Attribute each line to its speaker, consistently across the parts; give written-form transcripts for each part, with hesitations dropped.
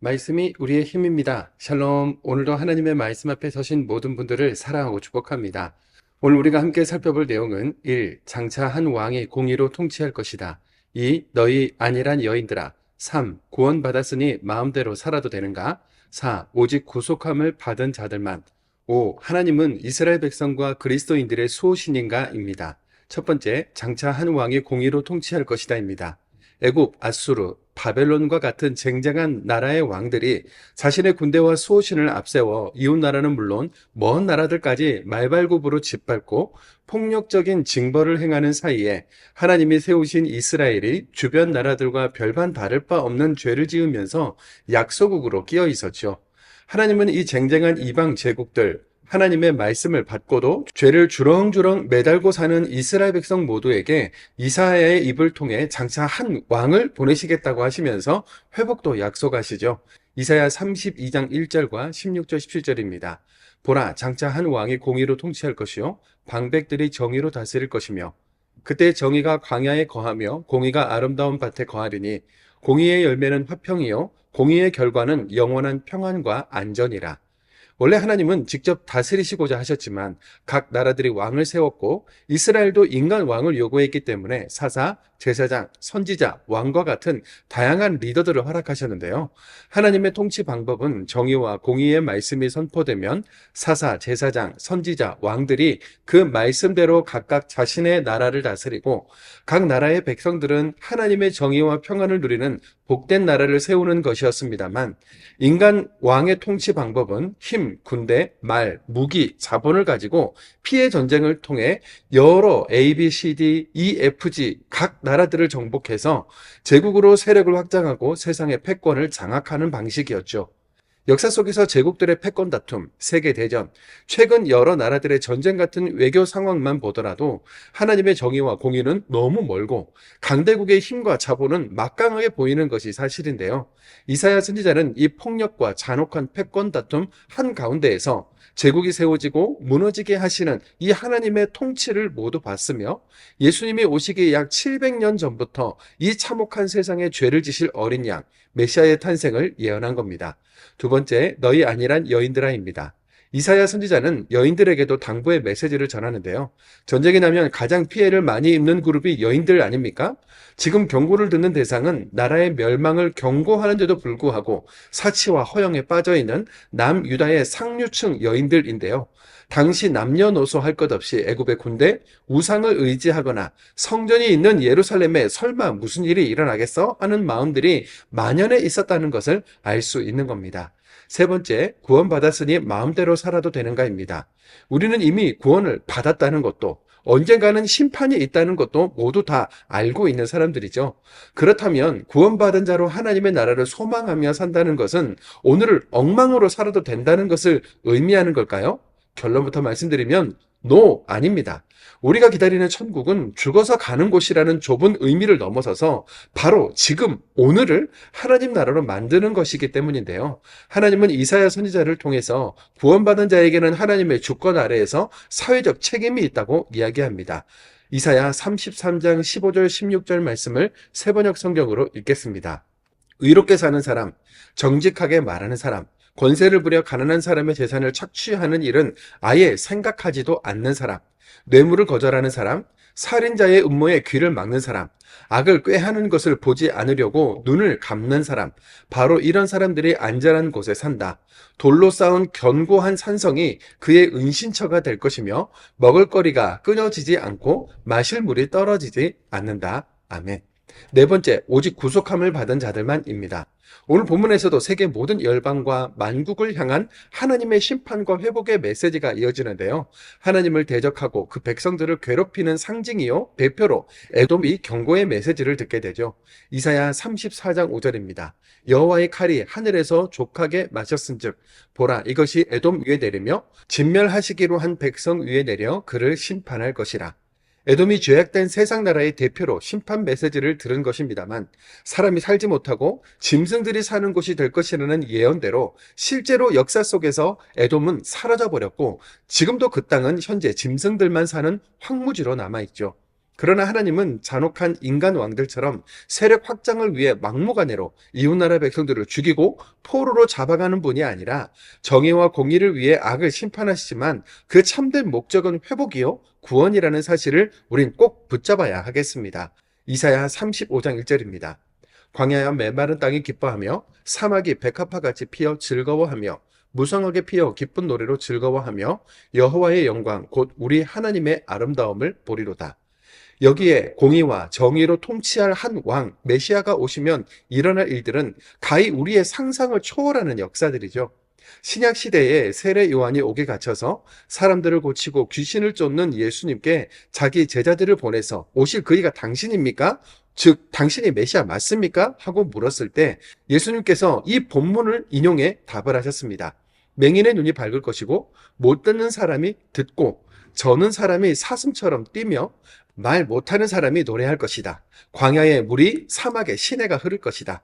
Speaker 1: 말씀이 우리의 힘입니다. 샬롬. 오늘도 하나님의 말씀 앞에 서신 모든 분들을 사랑하고 축복합니다. 오늘 우리가 함께 살펴볼 내용은 1. 장차 한 왕이 공의로 통치할 것이다. 2. 너희 안일한 여인들아. 3. 구원받았으니 마음대로 살아도 되는가? 4. 오직 구속함을 받은 자들만. 5. 하나님은 이스라엘 백성과 그리스도인들의 수호신인가? 입니다. 첫 번째, 장차 한 왕이 공의로 통치할 것이다입니다. 애굽, 아수르, 바벨론과 같은 쟁쟁한 나라의 왕들이 자신의 군대와 수호신을 앞세워 이웃 나라는 물론 먼 나라들까지 말발굽으로 짓밟고 폭력적인 징벌을 행하는 사이에 하나님이 세우신 이스라엘이 주변 나라들과 별반 다를 바 없는 죄를 지으면서 약소국으로 끼어 있었죠. 하나님은 이 쟁쟁한 이방 제국들, 하나님의 말씀을 받고도 죄를 주렁주렁 매달고 사는 이스라엘 백성 모두에게 이사야의 입을 통해 장차 한 왕을 보내시겠다고 하시면서 회복도 약속하시죠. 이사야 32장 1절과 16절 17절입니다. 보라, 장차 한 왕이 공의로 통치할 것이요 방백들이 정의로 다스릴 것이며 그때 정의가 광야에 거하며 공의가 아름다운 밭에 거하리니 공의의 열매는 화평이요 공의의 결과는 영원한 평안과 안전이라. 원래 하나님은 직접 다스리시고자 하셨지만 각 나라들이 왕을 세웠고 이스라엘도 인간 왕을 요구했기 때문에 사사, 제사장, 선지자, 왕과 같은 다양한 리더들을 허락하셨는데요. 하나님의 통치 방법은 정의와 공의의 말씀이 선포되면 사사, 제사장, 선지자, 왕들이 그 말씀대로 각각 자신의 나라를 다스리고 각 나라의 백성들은 하나님의 정의와 평안을 누리는 복된 나라를 세우는 것이었습니다만 인간 왕의 통치 방법은 힘, 군대, 말, 무기, 자본을 가지고 피해 전쟁을 통해 여러 A, B, C, D, E, F, G 각 나라들을 정복해서 제국으로 세력을 확장하고 세상의 패권을 장악하는 방식이었죠. 역사 속에서 제국들의 패권 다툼, 세계대전, 최근 여러 나라들의 전쟁 같은 외교 상황만 보더라도 하나님의 정의와 공의는 너무 멀고 강대국의 힘과 자본은 막강하게 보이는 것이 사실인데요. 이사야 선지자는 이 폭력과 잔혹한 패권 다툼 한가운데에서 제국이 세워지고 무너지게 하시는 이 하나님의 통치를 모두 봤으며 예수님이 오시기 약 700년 전부터 이 참혹한 세상에 죄를 지실 어린 양, 메시아의 탄생을 예언한 겁니다. 두 번째, 너희 안일한 여인들아입니다. 이사야 선지자는 여인들에게도 당부의 메시지를 전하는데요. 전쟁이 나면 가장 피해를 많이 입는 그룹이 여인들 아닙니까? 지금 경고를 듣는 대상은 나라의 멸망을 경고하는데도 불구하고 사치와 허영에 빠져있는 남유다의 상류층 여인들인데요. 당시 남녀노소 할 것 없이 애굽의 군대, 우상을 의지하거나 성전이 있는 예루살렘에 설마 무슨 일이 일어나겠어? 하는 마음들이 만연해 있었다는 것을 알 수 있는 겁니다. 세 번째, 구원받았으니 마음대로 살아도 되는가입니다. 우리는 이미 구원을 받았다는 것도 언젠가는 심판이 있다는 것도 모두 다 알고 있는 사람들이죠. 그렇다면 구원받은 자로 하나님의 나라를 소망하며 산다는 것은 오늘을 엉망으로 살아도 된다는 것을 의미하는 걸까요? 결론부터 말씀드리면 No, 아닙니다. 우리가 기다리는 천국은 죽어서 가는 곳이라는 좁은 의미를 넘어서서 바로 지금 오늘을 하나님 나라로 만드는 것이기 때문인데요. 하나님은 이사야 선지자를 통해서 구원받은 자에게는 하나님의 주권 아래에서 사회적 책임이 있다고 이야기합니다. 이사야 33장 15절 16절 말씀을 세번역 성경으로 읽겠습니다. 의롭게 사는 사람, 정직하게 말하는 사람, 권세를 부려 가난한 사람의 재산을 착취하는 일은 아예 생각하지도 않는 사람, 뇌물을 거절하는 사람, 살인자의 음모에 귀를 막는 사람, 악을 꾀하는 것을 보지 않으려고 눈을 감는 사람, 바로 이런 사람들이 안전한 곳에 산다. 돌로 쌓은 견고한 산성이 그의 은신처가 될 것이며 먹을거리가 끊어지지 않고 마실 물이 떨어지지 않는다. 아멘. 네 번째, 오직 구속함을 받은 자들만입니다. 오늘 본문에서도 세계 모든 열방과 만국을 향한 하나님의 심판과 회복의 메시지가 이어지는데요. 하나님을 대적하고 그 백성들을 괴롭히는 상징이요 대표로 에돔이 경고의 메시지를 듣게 되죠. 이사야 34장 5절입니다. 여호와의 칼이 하늘에서 족하게 마셨은즉 보라, 이것이 에돔 위에 내리며 진멸하시기로 한 백성 위에 내려 그를 심판할 것이라. 에돔이 죄악된 세상 나라의 대표로 심판 메시지를 들은 것입니다만 사람이 살지 못하고 짐승들이 사는 곳이 될 것이라는 예언대로 실제로 역사 속에서 에돔은 사라져버렸고 지금도 그 땅은 현재 짐승들만 사는 황무지로 남아있죠. 그러나 하나님은 잔혹한 인간 왕들처럼 세력 확장을 위해 막무가내로 이웃나라 백성들을 죽이고 포로로 잡아가는 분이 아니라 정의와 공의를 위해 악을 심판하시지만 그 참된 목적은 회복이요 구원이라는 사실을 우린 꼭 붙잡아야 하겠습니다. 이사야 35장 1절입니다. 광야와 메마른 땅이 기뻐하며 사막이 백합화같이 피어 즐거워하며 무성하게 피어 기쁜 노래로 즐거워하며 여호와의 영광 곧 우리 하나님의 아름다움을 보리로다. 여기에 공의와 정의로 통치할 한 왕, 메시아가 오시면 일어날 일들은 가히 우리의 상상을 초월하는 역사들이죠. 신약 시대에 세례 요한이 옥에 갇혀서 사람들을 고치고 귀신을 쫓는 예수님께 자기 제자들을 보내서 오실 그이가 당신입니까? 즉 당신이 메시아 맞습니까? 하고 물었을 때 예수님께서 이 본문을 인용해 답을 하셨습니다. 맹인의 눈이 밝을 것이고 못 듣는 사람이 듣고 저는 사람이 사슴처럼 뛰며 말 못하는 사람이 노래할 것이다. 광야의 물이 사막에 시내가 흐를 것이다.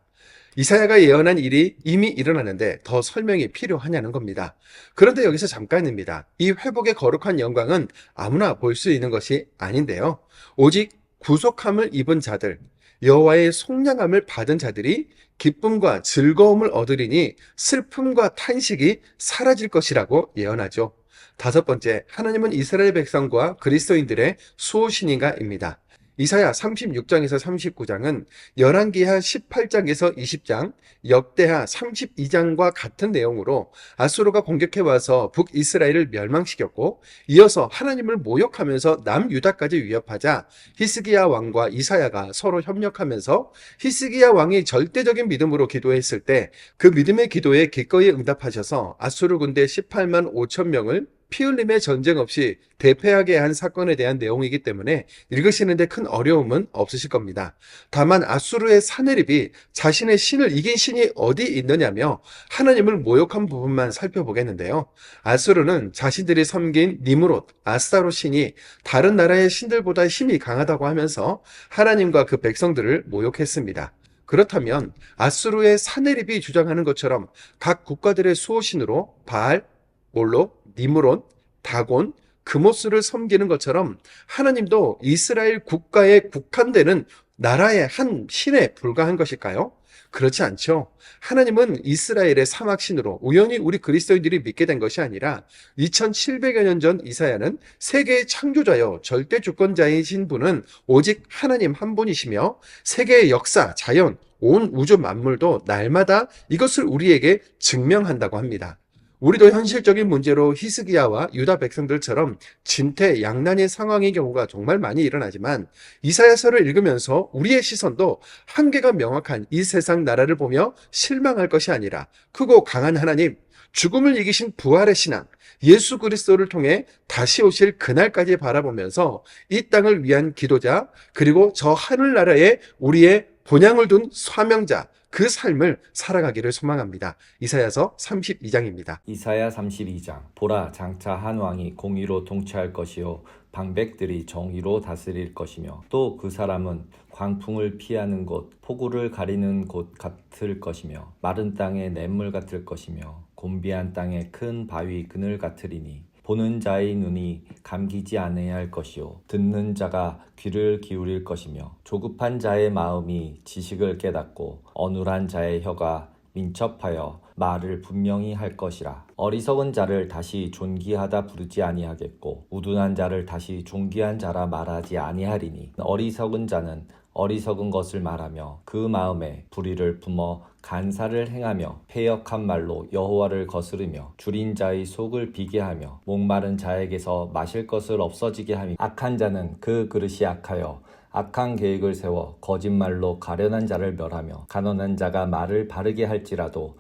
Speaker 1: 이사야가 예언한 일이 이미 일어나는데 더 설명이 필요하냐는 겁니다. 그런데 여기서 잠깐입니다. 이 회복의 거룩한 영광은 아무나 볼 수 있는 것이 아닌데요. 오직 구속함을 입은 자들, 여호와의 속량함을 받은 자들이 기쁨과 즐거움을 얻으리니 슬픔과 탄식이 사라질 것이라고 예언하죠. 다섯 번째, 하나님은 이스라엘 백성과 그리스도인들의 수호신인가입니다. 이사야 36장에서 39장은 열왕기하 18장에서 20장, 역대하 32장과 같은 내용으로 아수르가 공격해와서 북이스라엘을 멸망시켰고 이어서 하나님을 모욕하면서 남유다까지 위협하자 히스기야 왕과 이사야가 서로 협력하면서 히스기야 왕이 절대적인 믿음으로 기도했을 때 그 믿음의 기도에 기꺼이 응답하셔서 아수르 군대 18만 5천 명을 피 흘림의 전쟁 없이 대패하게 한 사건에 대한 내용이기 때문에 읽으시는데 큰 어려움은 없으실 겁니다. 다만 아수르의 사네립이 자신의 신을 이긴 신이 어디 있느냐며 하나님을 모욕한 부분만 살펴보겠는데요. 아수르는 자신들이 섬긴 니므롯, 아스타롯 신이 다른 나라의 신들보다 힘이 강하다고 하면서 하나님과 그 백성들을 모욕했습니다. 그렇다면 아수르의 사네립이 주장하는 것처럼 각 국가들의 수호신으로 바알, 몰록, 니므론, 다곤, 그모스를 섬기는 것처럼 하나님도 이스라엘 국가에 국한되는 나라의 한 신에 불과한 것일까요? 그렇지 않죠. 하나님은 이스라엘의 사막신으로 우연히 우리 그리스도인들이 믿게 된 것이 아니라 2700여 년 전 이사야는 세계의 창조자여 절대 주권자이신 분은 오직 하나님 한 분이시며 세계의 역사, 자연, 온 우주 만물도 날마다 이것을 우리에게 증명한다고 합니다. 우리도 현실적인 문제로 히스기야와 유다 백성들처럼 진퇴양난의 상황의 경우가 정말 많이 일어나지만 이사야서를 읽으면서 우리의 시선도 한계가 명확한 이 세상 나라를 보며 실망할 것이 아니라 크고 강한 하나님, 죽음을 이기신 부활의 신앙, 예수 그리스도를 통해 다시 오실 그날까지 바라보면서 이 땅을 위한 기도자, 그리고 저 하늘나라에 우리의 본향을 둔 사명자, 그 삶을 살아가기를 소망합니다. 이사야서 32장입니다.
Speaker 2: 이사야 32장. 보라, 장차 한 왕이 공의로 통치할 것이요 방백들이 정의로 다스릴 것이며 또 그 사람은 광풍을 피하는 곳, 폭우를 가리는 곳 같을 것이며 마른 땅의 냇물 같을 것이며 곤비한 땅의 큰 바위 그늘 같으리니 보는 자의 눈이 감기지 않아야 할 것이요 듣는 자가 귀를 기울일 것이며 조급한 자의 마음이 지식을 깨닫고 어눌한 자의 혀가 민첩하여 말을 분명히 할 것이라. 어리석은 자를 다시 존귀하다 부르지 아니하겠고 우둔한 자를 다시 존귀한 자라 말하지 아니하리니 어리석은 자는 어리석은 것을 말하며 그 마음에 불의를 품어 간사를 행하며 패역한 말로 여호와를 거스르며 줄인 자의 속을 비게 하며 목마른 자에게서 마실 것을 없어지게 하며 악한 자는 그 그릇이 악하여 악한 계획을 세워 거짓말로 가련한 자를 멸하며 가난한 자가 말을 바르게 할지라도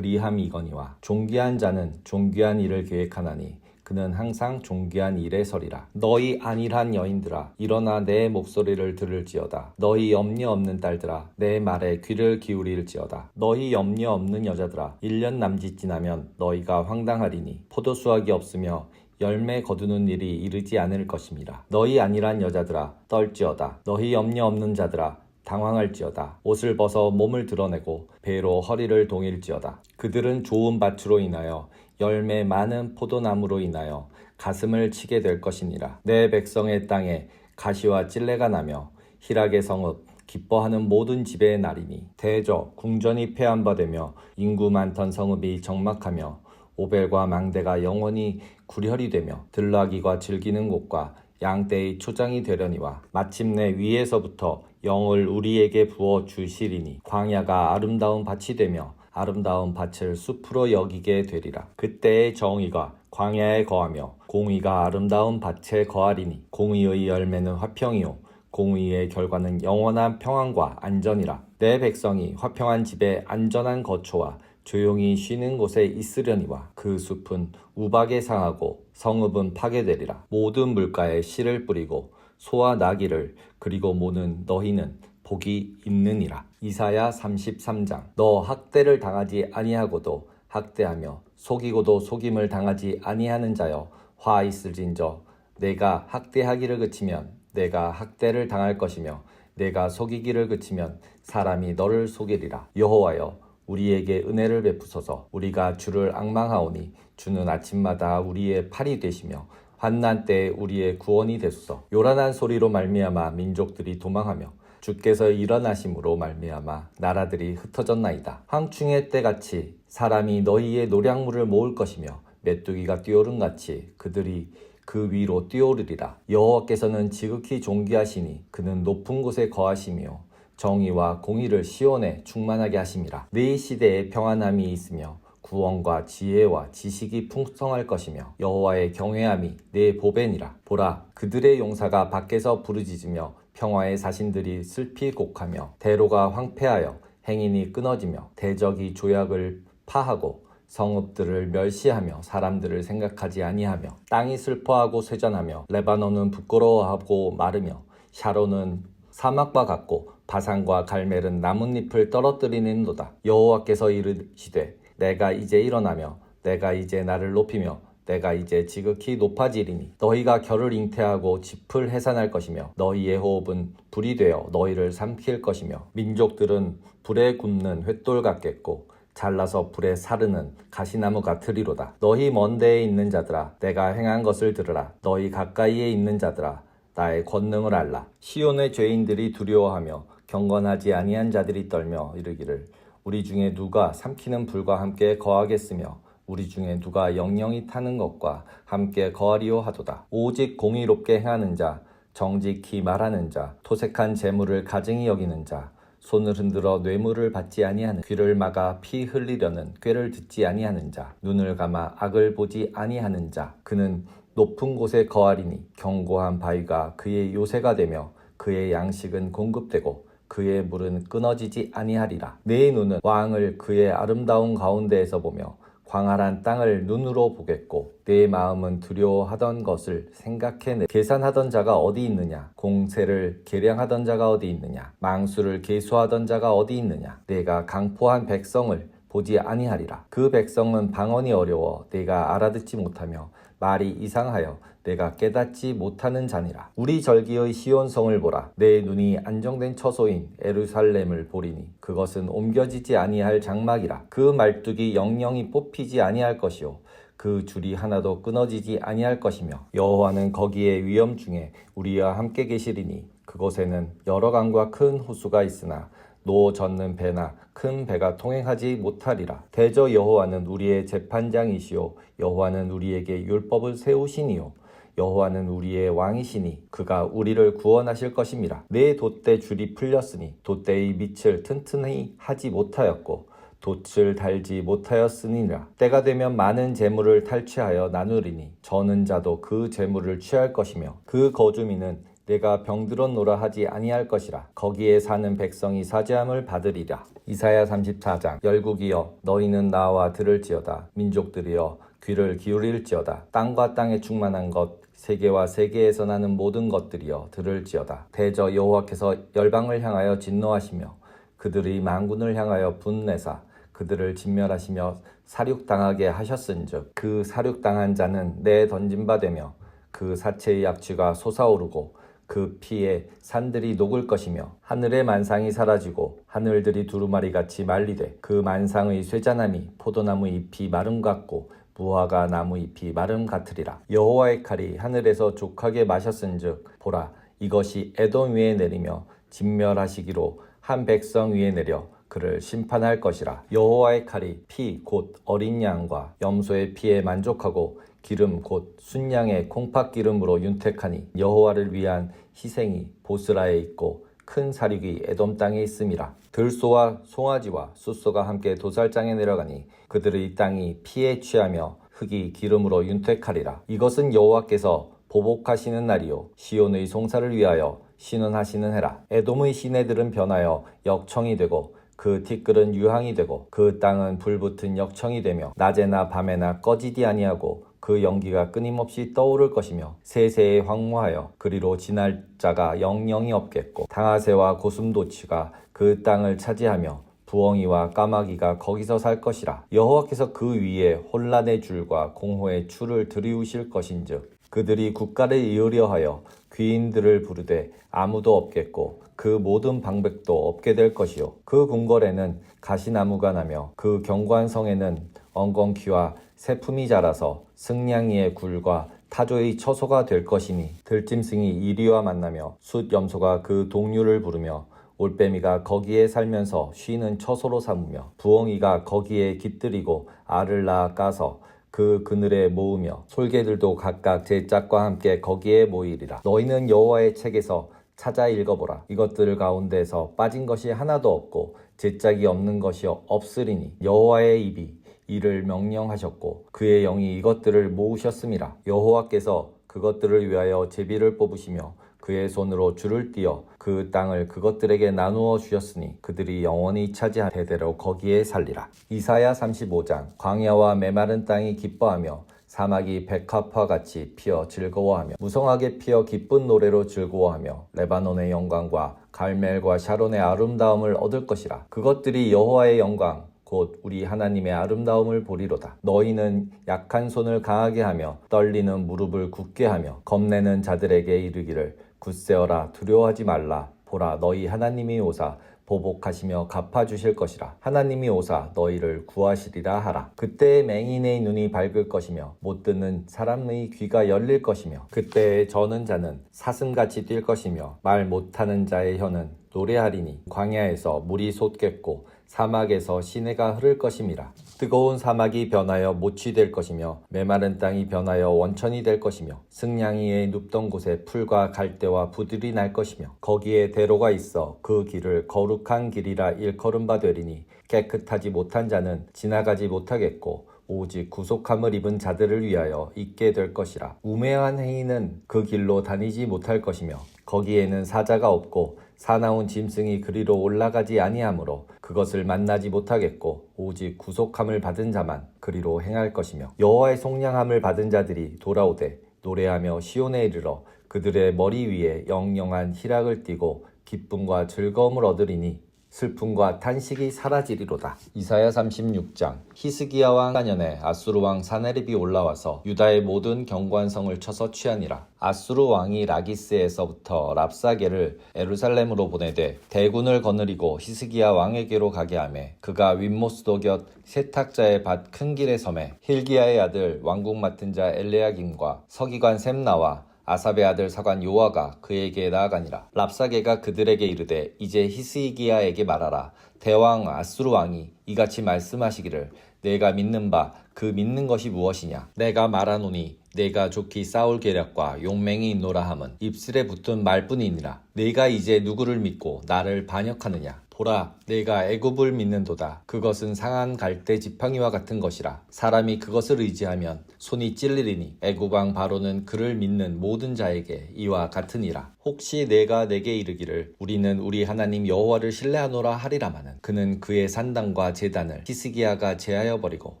Speaker 2: 그리함이거니와 존귀한 자는 존귀한 일을 계획하나니 그는 항상 존귀한 일에 서리라. 너희 안일한 여인들아 일어나 내 목소리를 들을지어다. 너희 염려 없는 딸들아 내 말에 귀를 기울일지어다. 너희 염려 없는 여자들아 1년 남짓 지나면 너희가 황당하리니 포도수확이 없으며 열매 거두는 일이 이르지 않을 것임이라. 너희 안일한 여자들아 떨지어다. 너희 염려 없는 자들아 당황할지어다. 옷을 벗어 몸을 드러내고 배로 허리를 동일지어다. 그들은 좋은 밭으로 인하여 열매 많은 포도나무로 인하여 가슴을 치게 될 것이니라. 내 백성의 땅에 가시와 찔레가 나며 희락의 성읍 기뻐하는 모든 집의 날이니 대저 궁전이 폐한바되며 인구 많던 성읍이 적막하며 오벨과 망대가 영원히 구렬이 되며 들나귀가 즐기는 곳과 양떼의 초장이 되려니와 마침내 위에서부터 영을 우리에게 부어 주시리니 광야가 아름다운 밭이 되며 아름다운 밭을 숲으로 여기게 되리라. 그때의 정의가 광야에 거하며 공의가 아름다운 밭에 거하리니 공의의 열매는 화평이요 공의의 결과는 영원한 평안과 안전이라. 내 백성이 화평한 집에 안전한 거처와 조용히 쉬는 곳에 있으려니와 그 숲은 우박에 상하고 성읍은 파괴되리라. 모든 물가에 씨를 뿌리고 소와 나귀를 그리고 모는 너희는 복이 있느니라. 이사야 33장. 너 학대를 당하지 아니하고도 학대하며 속이고도 속임을 당하지 아니하는 자여 화 있을진저 내가 학대하기를 그치면 내가 학대를 당할 것이며 내가 속이기를 그치면 사람이 너를 속이리라. 여호와여 우리에게 은혜를 베푸소서. 우리가 주를 앙망하오니 주는 아침마다 우리의 팔이 되시며 환난 때에 우리의 구원이 되소서. 요란한 소리로 말미암아 민족들이 도망하며 주께서 일어나심으로 말미암아 나라들이 흩어졌나이다. 황충의 때같이 사람이 너희의 노량물을 모을 것이며 메뚜기가 뛰오른같이 그들이 그 위로 뛰어오르리라. 여호와께서는 지극히 존귀하시니 그는 높은 곳에 거하시며 정의와 공의를 시온에 충만하게 하심이라. 네 시대에 평안함이 있으며 구원과 지혜와 지식이 풍성할 것이며 여호와의 경외함이 네 보배니라. 보라 그들의 용사가 밖에서 부르짖으며 평화의 사신들이 슬피 곡하며 대로가 황폐하여 행인이 끊어지며 대적이 조약을 파하고 성읍들을 멸시하며 사람들을 생각하지 아니하며 땅이 슬퍼하고 쇠잔하며 레바논은 부끄러워하고 마르며 샤론은 사막과 같고 바산과 갈멜은 나뭇잎을 떨어뜨리는도다. 여호와께서 이르시되 내가 이제 일어나며 내가 이제 나를 높이며 내가 이제 지극히 높아지리니 너희가 결을 잉태하고 짚을 해산할 것이며 너희의 호흡은 불이 되어 너희를 삼킬 것이며 민족들은 불에 굽는 횃돌 같겠고 잘라서 불에 사르는 가시나무 같으리로다. 너희 먼 데에 있는 자들아 내가 행한 것을 들으라. 너희 가까이에 있는 자들아 나의 권능을 알라. 시온의 죄인들이 두려워하며 경건하지 아니한 자들이 떨며 이르기를 우리 중에 누가 삼키는 불과 함께 거하겠으며 우리 중에 누가 영영이 타는 것과 함께 거하리오 하도다. 오직 공의롭게 행하는 자 정직히 말하는 자 토색한 재물을 가증히 여기는 자 손을 흔들어 뇌물을 받지 아니하는 귀를 막아 피 흘리려는 꾀를 듣지 아니하는 자 눈을 감아 악을 보지 아니하는 자 그는 높은 곳에 거하리니 견고한 바위가 그의 요새가 되며 그의 양식은 공급되고 그의 물은 끊어지지 아니하리라. 내 눈은 왕을 그의 아름다운 가운데에서 보며 광활한 땅을 눈으로 보겠고 내 마음은 두려워하던 것을 생각해 계산하던 자가 어디 있느냐 공세를 계량하던 자가 어디 있느냐 망수를 계수하던 자가 어디 있느냐 내가 강포한 백성을 보지 아니하리라. 그 백성은 방언이 어려워 내가 알아듣지 못하며 말이 이상하여 내가 깨닫지 못하는 자니라. 우리 절기의 시온성을 보라. 내 눈이 안정된 처소인 예루살렘을 보리니 그것은 옮겨지지 아니할 장막이라. 그 말뚝이 영영이 뽑히지 아니할 것이요 그 줄이 하나도 끊어지지 아니할 것이며 여호와는 거기에 위엄 중에 우리와 함께 계시리니 그곳에는 여러 강과 큰 호수가 있으나 노 젓는 배나 큰 배가 통행하지 못하리라. 대저 여호와는 우리의 재판장이시요 여호와는 우리에게 율법을 세우시니요 여호와는 우리의 왕이시니 그가 우리를 구원하실 것임이라. 내 돛대 줄이 풀렸으니 돛대의 밑을 튼튼히 하지 못하였고 돛을 달지 못하였으니라. 때가 되면 많은 재물을 탈취하여 나누리니 저는 자도 그 재물을 취할 것이며 그 거주민은 내가 병들었노라 하지 아니할 것이라. 거기에 사는 백성이 사죄함을 받으리라. 이사야 34장. 열국이여 너희는 나와 들을지어다. 민족들이여 귀를 기울일지어다. 땅과 땅에 충만한 것 세계와 세계에서 나는 모든 것들이여 들을지어다. 대저 여호와께서 열방을 향하여 진노하시며 그들의 만군을 향하여 분내사 그들을 진멸하시며 사륙당하게 하셨은즉 그 사륙당한 자는 내 던진 바 되며 그 사체의 악취가 솟아오르고 그 피에 산들이 녹을 것이며 하늘의 만상이 사라지고 하늘들이 두루마리같이 말리되 그 만상의 쇠잔함이 포도나무 잎이 마름 같고 무화과 나무 잎이 마름 같으리라. 여호와의 칼이 하늘에서 족하게 마셨은즉 보라 이것이 에돔 위에 내리며 진멸하시기로 한 백성 위에 내려 그를 심판할 것이라. 여호와의 칼이 피 곧 어린 양과 염소의 피에 만족하고 기름 곧 순양의 콩팥기름으로 윤택하니 여호와를 위한 희생이 보스라에 있고 큰 사륙이 에돔 땅에 있음이라. 들소와 송아지와 숫소가 함께 도살장에 내려가니 그들의 땅이 피에 취하며 흙이 기름으로 윤택하리라. 이것은 여호와께서 보복하시는 날이요 시온의 송사를 위하여 신원하시는 해라. 에돔의 시내들은 변하여 역청이 되고 그 티끌은 유황이 되고 그 땅은 불붙은 역청이 되며 낮에나 밤에나 꺼지지 아니하고 그 연기가 끊임없이 떠오를 것이며 세세에 황무하여 그리로 지날 자가 영영이 없겠고 당아새와 고슴도치가 그 땅을 차지하며 부엉이와 까마귀가 거기서 살 것이라. 여호와께서 그 위에 혼란의 줄과 공호의 추를 들이우실 것인즉 그들이 국가를 이으려 하여 귀인들을 부르되 아무도 없겠고 그 모든 방백도 없게 될 것이요 그 궁궐에는 가시나무가 나며 그 경관성에는 엉겅퀴와 새품이 자라서 승냥이의 굴과 타조의 처소가 될 것이니 들짐승이 이리와 만나며 숫 염소가 그 동류를 부르며 올빼미가 거기에 살면서 쉬는 처소로 삼으며 부엉이가 거기에 깃들이고 알을 낳아 까서 그 그늘에 모으며 솔개들도 각각 제 짝과 함께 거기에 모이리라. 너희는 여호와의 책에서 찾아 읽어보라. 이것들 가운데서 빠진 것이 하나도 없고 제 짝이 없는 것이 없으리니 여호와의 입이 이를 명령하셨고 그의 영이 이것들을 모으셨음이라. 여호와께서 그것들을 위하여 제비를 뽑으시며 그의 손으로 줄을 띄어 그 땅을 그것들에게 나누어 주셨으니 그들이 영원히 차지한 대대로 거기에 살리라. 이사야 35장. 광야와 메마른 땅이 기뻐하며 사막이 백합화 같이 피어 즐거워하며 무성하게 피어 기쁜 노래로 즐거워하며 레바논의 영광과 갈멜과 샤론의 아름다움을 얻을 것이라. 그것들이 여호와의 영광 곧 우리 하나님의 아름다움을 보리로다. 너희는 약한 손을 강하게 하며 떨리는 무릎을 굳게 하며 겁내는 자들에게 이르기를 굳세어라 두려워하지 말라. 보라 너희 하나님이 오사 보복하시며 갚아주실 것이라. 하나님이 오사 너희를 구하시리라 하라. 그때에 맹인의 눈이 밝을 것이며 못 듣는 사람의 귀가 열릴 것이며 그때에 저는 자는 사슴같이 뛸 것이며 말 못하는 자의 혀는 노래하리니 광야에서 물이 솟겠고 사막에서 시내가 흐를 것임이라. 뜨거운 사막이 변하여 모치 될 것이며 메마른 땅이 변하여 원천이 될 것이며 승냥이의 눕던 곳에 풀과 갈대와 부들이 날 것이며 거기에 대로가 있어 그 길을 거룩한 길이라 일컬음바 되리니 깨끗하지 못한 자는 지나가지 못하겠고 오직 구속함을 입은 자들을 위하여 있게 될 것이라. 우매한 행위는 그 길로 다니지 못할 것이며 거기에는 사자가 없고 사나운 짐승이 그리로 올라가지 아니하므로 그것을 만나지 못하겠고 오직 구속함을 받은 자만 그리로 행할 것이며 여호와의 속량함을 받은 자들이 돌아오되 노래하며 시온에 이르러 그들의 머리 위에 영영한 희락을 띠고 기쁨과 즐거움을 얻으리니 슬픔과 탄식이 사라지리로다. 이사야 36장. 히스기야 왕 4년에 아수르 왕 사네립이 올라와서 유다의 모든 경관성을 쳐서 취하니라. 아수르 왕이 라기스에서부터 랍사게를 예루살렘으로 보내되 대군을 거느리고 히스기야 왕에게로 가게 하매 그가 윗모스도 곁 세탁자의 밭 큰 길에 섬에 힐기야의 아들 왕국 맡은 자 엘레야김과 서기관 셈나와 아삽의 아들 사관 요아가 그에게 나아가니라. 랍사게가 그들에게 이르되 이제 히스기야에게 말하라. 대왕 아수르 왕이 이같이 말씀하시기를 내가 믿는 바 그 믿는 것이 무엇이냐. 내가 말하노니 내가 좋기 싸울 계략과 용맹이 있노라 함은 입술에 붙은 말뿐이니라. 내가 이제 누구를 믿고 나를 반역하느냐. 보라 내가 애굽을 믿는도다. 그것은 상한 갈대 지팡이와 같은 것이라. 사람이 그것을 의지하면 손이 찔리리니 애굽 왕 바로는 그를 믿는 모든 자에게 이와 같으니라. 혹시 내가 내게 이르기를 우리는 우리 하나님 여호와를 신뢰하노라 하리라마는 그는 그의 산당과 제단을 히스기야가 제하여 버리고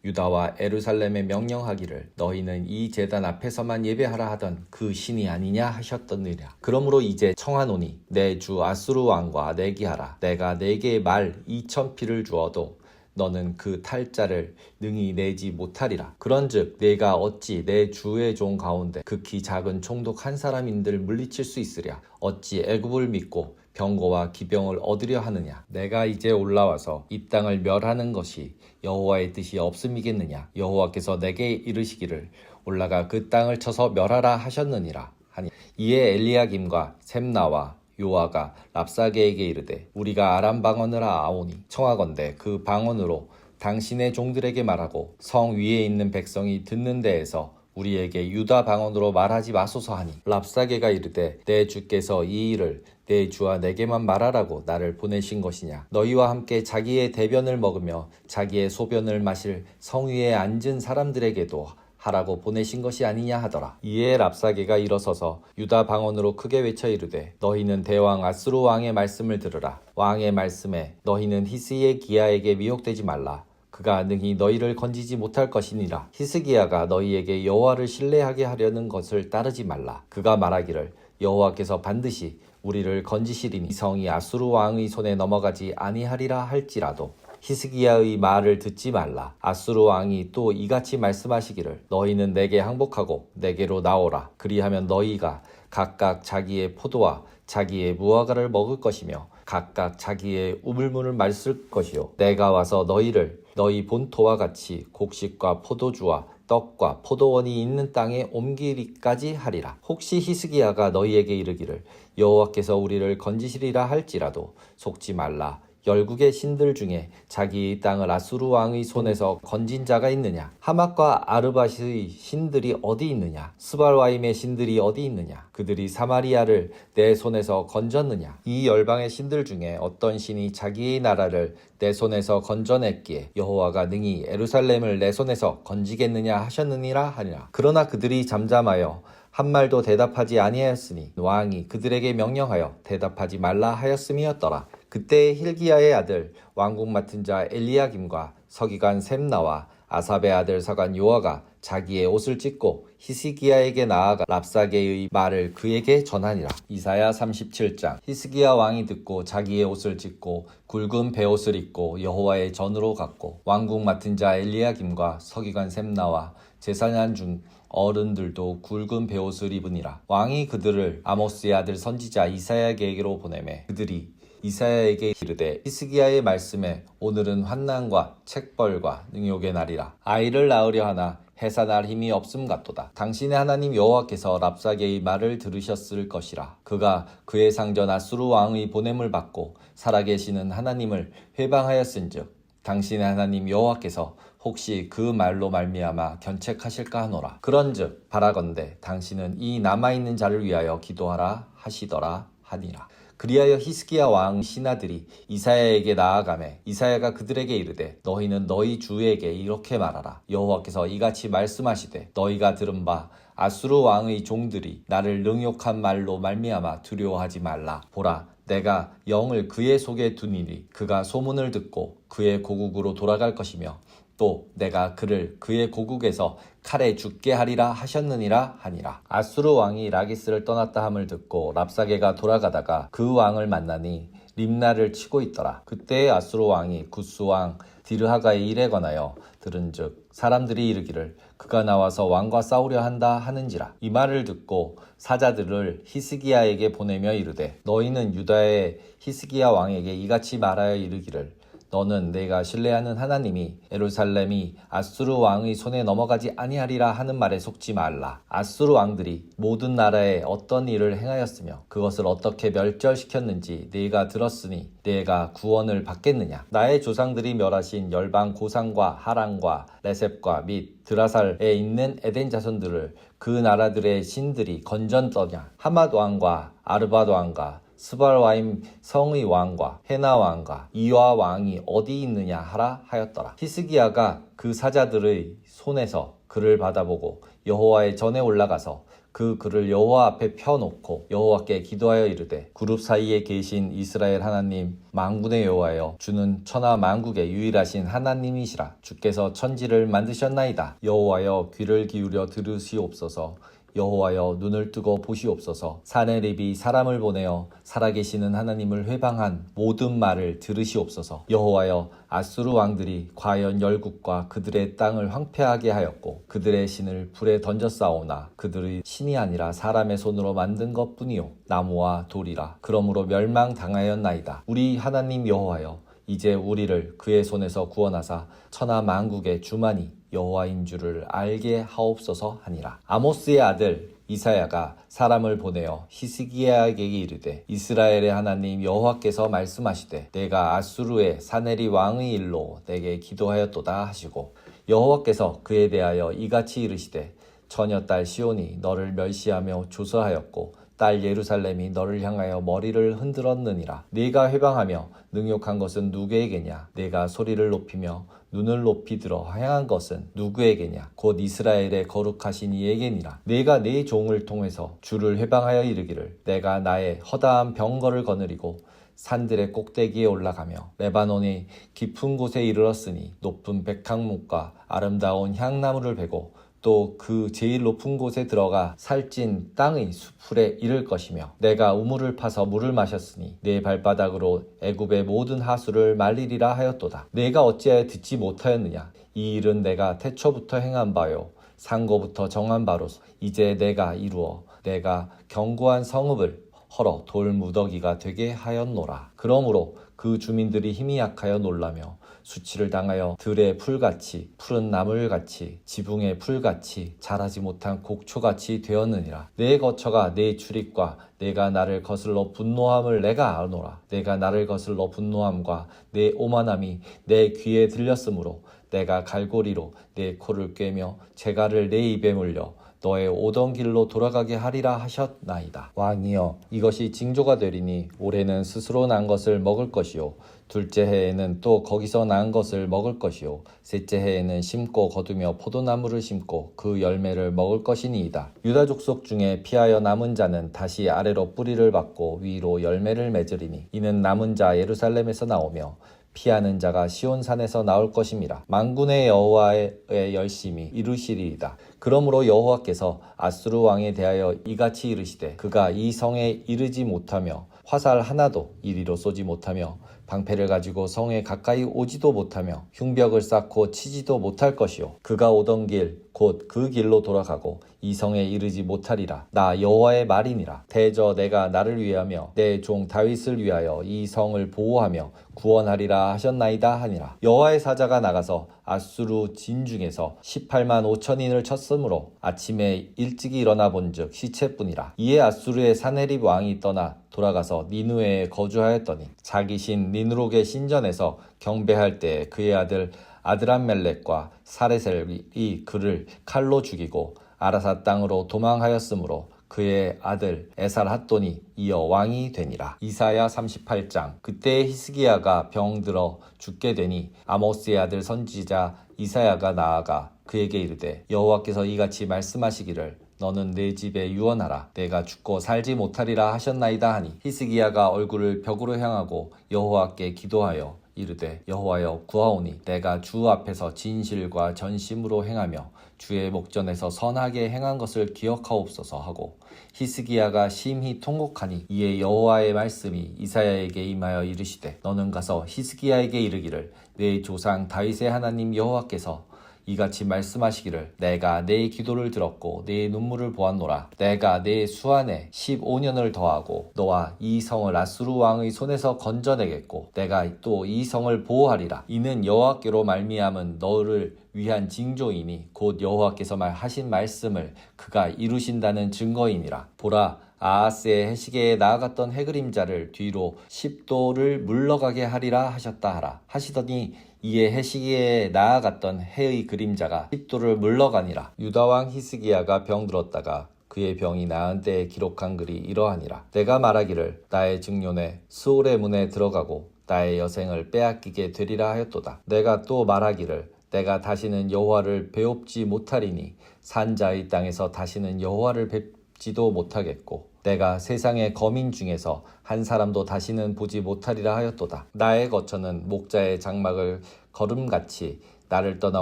Speaker 2: 유다와 예루살렘에 명령하기를 너희는 이 제단 앞에서만 예배하라 하던 그 신이 아니냐 하셨더니라. 그러므로 이제 청하노니 내 주 아수르 왕과 내기하라. 내가 내게 말 2,000피를 주어도 너는 그 탈자를 능히 내지 못하리라. 그런즉 내가 어찌 내 주의 종 가운데 극히 작은 총독 한 사람인들 물리칠 수 있으랴. 어찌 애굽을 믿고 병거와 기병을 얻으려 하느냐. 내가 이제 올라와서 이 땅을 멸하는 것이 여호와의 뜻이 없음이겠느냐. 여호와께서 내게 이르시기를 올라가 그 땅을 쳐서 멸하라 하셨느니라. 하니 이에 엘리야김과 셈나와 요아가 랍사게에게 이르되 우리가 아람 방언을 아오니 청하건대 그 방언으로 당신의 종들에게 말하고 성 위에 있는 백성이 듣는 데에서 우리에게 유다 방언으로 말하지 마소서 하니 랍사게가 이르되 내 주께서 이 일을 내 주와 내게만 말하라고 나를 보내신 것이냐. 너희와 함께 자기의 대변을 먹으며 자기의 소변을 마실 성 위에 앉은 사람들에게도 하라고 보내신 것이 아니냐 하더라. 이에 랍사게가 일어서서 유다 방언으로 크게 외쳐 이르되 너희는 대왕 아수르 왕의 말씀을 들으라. 왕의 말씀에 너희는 히스기야 기야에게 미혹되지 말라. 그가 능히 너희를 건지지 못할 것이니라. 히스기야가 너희에게 여호와를 신뢰하게 하려는 것을 따르지 말라. 그가 말하기를 여호와께서 반드시 우리를 건지시리니 이 성이 아수르 왕의 손에 넘어가지 아니하리라 할지라도 히스기야의 말을 듣지 말라. 아수르 왕이 또 이같이 말씀하시기를 너희는 내게 항복하고 내게로 나오라. 그리하면 너희가 각각 자기의 포도와 자기의 무화과를 먹을 것이며 각각 자기의 우물물을 마실 것이요 내가 와서 너희를 너희 본토와 같이 곡식과 포도주와 떡과 포도원이 있는 땅에 옮기리까지 하리라. 혹시 히스기야가 너희에게 이르기를 여호와께서 우리를 건지시리라 할지라도 속지 말라. 열국의 신들 중에 자기의 땅을 아수르 왕의 손에서 건진 자가 있느냐? 하맛과 아르밧의 신들이 어디 있느냐? 스발와임의 신들이 어디 있느냐? 그들이 사마리아를 내 손에서 건졌느냐? 이 열방의 신들 중에 어떤 신이 자기의 나라를 내 손에서 건져냈기에 여호와가 능히 예루살렘을 내 손에서 건지겠느냐 하셨느니라 하니라. 그러나 그들이 잠잠하여 한 말도 대답하지 아니하였으니 왕이 그들에게 명령하여 대답하지 말라 하였음이었더라. 그때 힐기야의 아들 왕궁 맡은 자 엘리야김과 서기관 셈나와 아삽의 아들 서관 요아가 자기의 옷을 찢고 히스기야에게 나아가 랍사게의 말을 그에게 전하니라. 이사야 37장. 히스기야 왕이 듣고 자기의 옷을 찢고 굵은 베옷을 입고 여호와의 전으로 갔고 왕궁 맡은 자 엘리야김과 서기관 셈나와 제사장 중 어른들도 굵은 베옷을 입으니라. 왕이 그들을 아모스의 아들 선지자 이사야에게로 보내매 그들이 이사야에게 이르되 히스기야의 말씀에 오늘은 환난과 책벌과 능욕의 날이라. 아이를 낳으려 하나 해산할 힘이 없음 같도다. 당신의 하나님 여호와께서 랍사게의 말을 들으셨을 것이라. 그가 그의 상전 아수르 왕의 보냄을 받고 살아계시는 하나님을 회방하였은즉 당신의 하나님 여호와께서 혹시 그 말로 말미암아 견책하실까 하노라. 그런즉 바라건대 당신은 이 남아있는 자를 위하여 기도하라 하시더라 하니라. 그리하여 히스기야 왕 신하들이 이사야에게 나아가매 이사야가 그들에게 이르되 너희는 너희 주에게 이렇게 말하라. 여호와께서 이같이 말씀하시되 너희가 들은 바 아수르 왕의 종들이 나를 능욕한 말로 말미암아 두려워하지 말라. 보라 내가 영을 그의 속에 두니니 그가 소문을 듣고 그의 고국으로 돌아갈 것이며 또 내가 그를 그의 고국에서 칼에 죽게 하리라 하셨느니라 하니라. 아수르 왕이 라기스를 떠났다 함을 듣고 랍사게가 돌아가다가 그 왕을 만나니 림나를 치고 있더라. 그때 아수르 왕이 구스 왕 디르하가의 일에 관하여 들은즉 사람들이 이르기를 그가 나와서 왕과 싸우려 한다 하는지라. 이 말을 듣고 사자들을 히스기야에게 보내며 이르되 너희는 유다의 히스기야 왕에게 이같이 말하여 이르기를 너는 내가 신뢰하는 하나님이 예루살렘이 아수르 왕의 손에 넘어가지 아니하리라 하는 말에 속지 말라. 아수르 왕들이 모든 나라에 어떤 일을 행하였으며 그것을 어떻게 멸절시켰는지 네가 들었으니 네가 구원을 받겠느냐. 나의 조상들이 멸하신 열방 고산과 하란과 레셉과 및 드라살에 있는 에덴 자손들을 그 나라들의 신들이 건졌더냐. 하맛 왕과 아르밧 왕과 스발와임 성의 왕과 헤나 왕과 이와 왕이 어디 있느냐 하라 하였더라. 히스기야가 그 사자들의 손에서 글을 받아보고 여호와의 전에 올라가서 그 글을 여호와 앞에 펴놓고 여호와께 기도하여 이르되 그룹 사이에 계신 이스라엘 하나님 만군의 여호와여 주는 천하 만국의 유일하신 하나님이시라. 주께서 천지를 만드셨나이다. 여호와여 귀를 기울여 들으시옵소서. 여호와여 눈을 뜨고 보시옵소서. 사네립이 사람을 보내어 살아계시는 하나님을 회방한 모든 말을 들으시옵소서. 여호와여 아수르 왕들이 과연 열국과 그들의 땅을 황폐하게 하였고 그들의 신을 불에 던졌사오나 그들의 신이 아니라 사람의 손으로 만든 것뿐이요 나무와 돌이라. 그러므로 멸망당하였나이다. 우리 하나님 여호와여 이제 우리를 그의 손에서 구원하사 천하 만국의 주만이 여호와인 줄을 알게 하옵소서 하니라. 아모스의 아들 이사야가 사람을 보내어 히스기야에게 이르되 이스라엘의 하나님 여호와께서 말씀하시되 내가 아수르의 사네리 왕의 일로 내게 기도하였도다 하시고 여호와께서 그에 대하여 이같이 이르시되 처녀딸 시온이 너를 멸시하며 조서하였고 딸 예루살렘이 너를 향하여 머리를 흔들었느니라. 네가 회방하며 능욕한 것은 누구에게냐? 네가 소리를 높이며 눈을 높이 들어 향한 것은 누구에게냐? 곧 이스라엘의 거룩하신 이에게니라. 네가 네 종을 통해서 주를 회방하여 이르기를 내가 나의 허다한 병거를 거느리고 산들의 꼭대기에 올라가며 레바논의 깊은 곳에 이르렀으니 높은 백향목과 아름다운 향나무를 베고 또 그 제일 높은 곳에 들어가 살찐 땅의 수풀에 이를 것이며 내가 우물을 파서 물을 마셨으니 내 발바닥으로 애굽의 모든 하수를 말리리라 하였도다. 내가 어찌하여 듣지 못하였느냐? 이 일은 내가 태초부터 행한 바요 상고부터 정한 바로서 이제 내가 이루어 내가 견고한 성읍을 헐어 돌무더기가 되게 하였노라. 그러므로 그 주민들이 힘이 약하여 놀라며 수치를 당하여 들의 풀같이 푸른 나물같이 지붕의 풀같이 자라지 못한 곡초같이 되었느니라. 내 거처가 내 출입과 내가 나를 거슬러 분노함을 내가 아노라. 내가 나를 거슬러 분노함과 내 오만함이 내 귀에 들렸으므로 내가 갈고리로 내 코를 꿰며 재갈을 내 입에 물려 너의 오던 길로 돌아가게 하리라 하셨나이다. 왕이여 이것이 징조가 되리니 올해는 스스로 난 것을 먹을 것이요 둘째 해에는 또 거기서 난 것을 먹을 것이요 셋째 해에는 심고 거두며 포도나무를 심고 그 열매를 먹을 것이니이다. 유다 족속 중에 피하여 남은 자는 다시 아래로 뿌리를 받고 위로 열매를 맺으리니 이는 남은 자 예루살렘에서 나오며 피하는 자가 시온산에서 나올 것임이라. 만군의 여호와의 열심이 이루시리이다. 그러므로 여호와께서 아수르 왕에 대하여 이같이 이르시되 그가 이 성에 이르지 못하며 화살 하나도 이리로 쏘지 못하며 방패를 가지고 성에 가까이 오지도 못하며 흉벽을 쌓고 치지도 못할 것이요 그가 오던 길 곧 그 길로 돌아가고 이 성에 이르지 못하리라. 나 여호와의 말이니라. 대저 내가 나를 위하며 내 종 다윗을 위하여 이 성을 보호하며 구원하리라 하셨나이다 하니라. 여호와의 사자가 나가서 아수르 진중에서 18만 5천인을 쳤으므로 아침에 일찍이 일어나 본즉 시체뿐이라. 이에 아수르의 사네립 왕이 떠나 돌아가서 니누에에 거주하였더니 자기 신 니누록의 신전에서 경배할 때 그의 아들 아드람멜렉과 사레셀이 그를 칼로 죽이고 아라사 땅으로 도망하였으므로 그의 아들 에살핫돈이 이어 왕이 되니라. 이사야 38장. 그때 히스기야가 병들어 죽게 되니 아모스의 아들 선지자 이사야가 나아가 그에게 이르되 여호와께서 이같이 말씀하시기를 너는 내 집에 유언하라. 내가 죽고 살지 못하리라 하셨나이다 하니 히스기야가 얼굴을 벽으로 향하고 여호와께 기도하여 이르되 여호와여 구하오니 내가 주 앞에서 진실과 전심으로 행하며 주의 목전에서 선하게 행한 것을 기억하옵소서 하고 히스기야가 심히 통곡하니 이에 여호와의 말씀이 이사야에게 임하여 이르시되 너는 가서 히스기야에게 이르기를 내 조상 다윗의 하나님 여호와께서 이같이 말씀하시기를 내가 내 기도를 들었고 내 눈물을 보았노라. 내가 내 수안에 15년을 더하고 너와 이 성을 아수르 왕의 손에서 건져내겠고 내가 또 이 성을 보호하리라. 이는 여호와께로 말미암은 너를 위한 징조이니 곧 여호와께서 하신 말씀을 그가 이루신다는 증거이니라. 보라 아하스의 해시계에 나아갔던 해그림자를 뒤로 10도를 물러가게 하리라 하셨다 하라. 하시더니 이에 해시계에 나아갔던 해의 그림자가 10도를 물러가니라. 유다왕 히스기야가 병들었다가 그의 병이 나은 때에 기록한 글이 이러하니라. 내가 말하기를 나의 증손에 스올의 문에 들어가고 나의 여생을 빼앗기게 되리라 하였도다. 내가 또 말하기를 내가 다시는 여호와를 배웁지 못하리니 산자의 땅에서 다시는 여호와를 뵙지도 못하겠고 내가 세상의 거민 중에서 한 사람도 다시는 보지 못하리라 하였도다. 나의 거처는 목자의 장막을 걸음같이 나를 떠나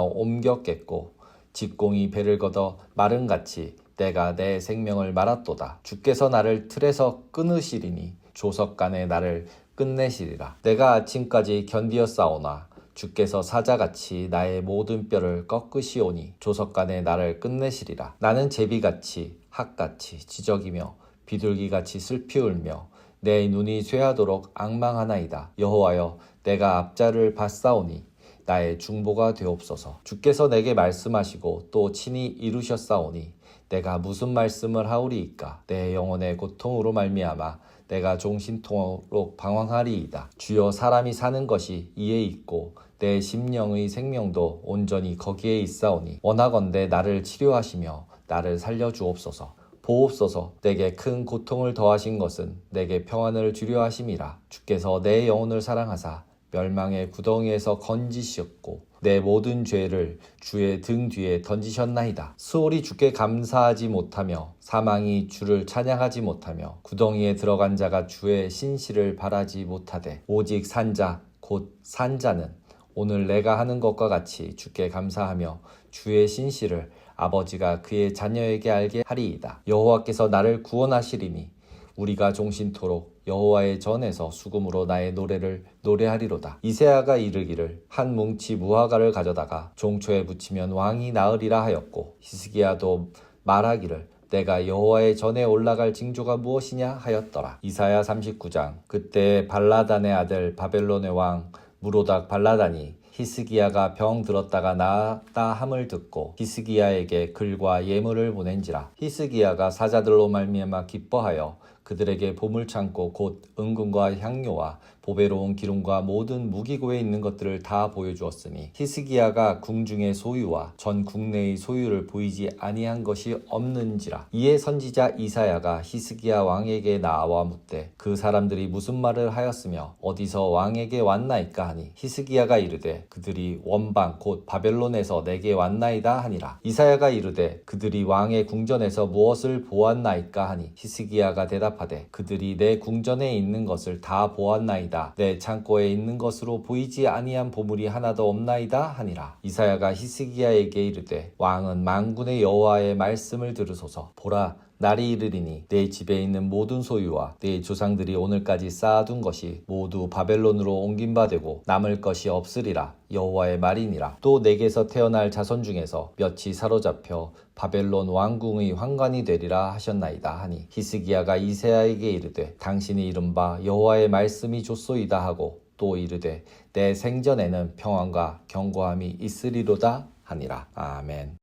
Speaker 2: 옮겼겠고 직공이 배를 걷어 마른같이 내가 내 생명을 말았도다. 주께서 나를 틀에서 끊으시리니 조석간에 나를 끝내시리라. 내가 아침까지 견디었사오나 주께서 사자같이 나의 모든 뼈를 꺾으시오니 조석간에 나를 끝내시리라. 나는 제비같이 학같이 지적이며 비둘기같이 슬피 울며 내 눈이 쇠하도록 앙망하나이다. 여호와여 내가 앞자를 봤사오니 나의 중보가 되옵소서. 주께서 내게 말씀하시고 또 친히 이루셨사오니 내가 무슨 말씀을 하오리이까? 내 영혼의 고통으로 말미암아 내가 종신토록 방황하리이다. 주여, 사람이 사는 것이 이에 있고 내 심령의 생명도 온전히 거기에 있사오니 원하건대 나를 치료하시며 나를 살려주옵소서. 보옵소서. 내게 큰 고통을 더하신 것은 내게 평안을 주려 하심이라. 주께서 내 영혼을 사랑하사 멸망의 구덩이에서 건지셨고 내 모든 죄를 주의 등 뒤에 던지셨나이다. 수월이 주께 감사하지 못하며 사망이 주를 찬양하지 못하며 구덩이에 들어간 자가 주의 신실을 바라지 못하되 오직 산자 곧 산자는 오늘 내가 하는 것과 같이 주께 감사하며 주의 신실을 아버지가 그의 자녀에게 알게 하리이다. 여호와께서 나를 구원하시리니 우리가 종신토록 여호와의 전에서 수금으로 나의 노래를 노래하리로다. 이새야가 이르기를 한 뭉치 무화과를 가져다가 종초에 붙이면 왕이 나으리라 하였고 히스기야도 말하기를 내가 여호와의 전에 올라갈 징조가 무엇이냐 하였더라. 이사야 39장. 그때 발라단의 아들 바벨론의 왕 무로닥 발라단이 히스기야가 병 들었다가 나았다 함을 듣고 히스기야에게 글과 예물을 보낸지라. 히스기야가 사자들로 말미암아 기뻐하여 그들에게 보물창고 곧 은금과 향료와 보배로운 기름과 모든 무기고에 있는 것들을 다 보여주었으니 히스기야가 궁중의 소유와 전 국내의 소유를 보이지 아니한 것이 없는지라. 이에 선지자 이사야가 히스기야 왕에게 나와 묻되 그 사람들이 무슨 말을 하였으며 어디서 왕에게 왔나이까 하니 히스기야가 이르되 그들이 원방 곧 바벨론에서 내게 왔나이다 하니라. 이사야가 이르되 그들이 왕의 궁전에서 무엇을 보았나이까 하니 히스기야가 대답하되 그들이 내 궁전에 있는 것을 다 보았나이다. 내 창고에 있는 것으로 보이지 아니한 보물이 하나도 없나이다 하니라. 이사야가 히스기야에게 이르되 왕은 만군의 여호와의 말씀을 들으소서. 보라, 날이 이르리니 내 집에 있는 모든 소유와 내 조상들이 오늘까지 쌓아둔 것이 모두 바벨론으로 옮긴 바 되고 남을 것이 없으리라. 여호와의 말이니라. 또 내게서 태어날 자손 중에서 몇이 사로잡혀 바벨론 왕궁의 환관이 되리라 하셨나이다 하니 히스기야가 이새야에게 이르되 당신이 이른바 여호와의 말씀이 좋소이다 하고 또 이르되 내 생전에는 평안과 견고함이 있으리로다 하니라. 아멘.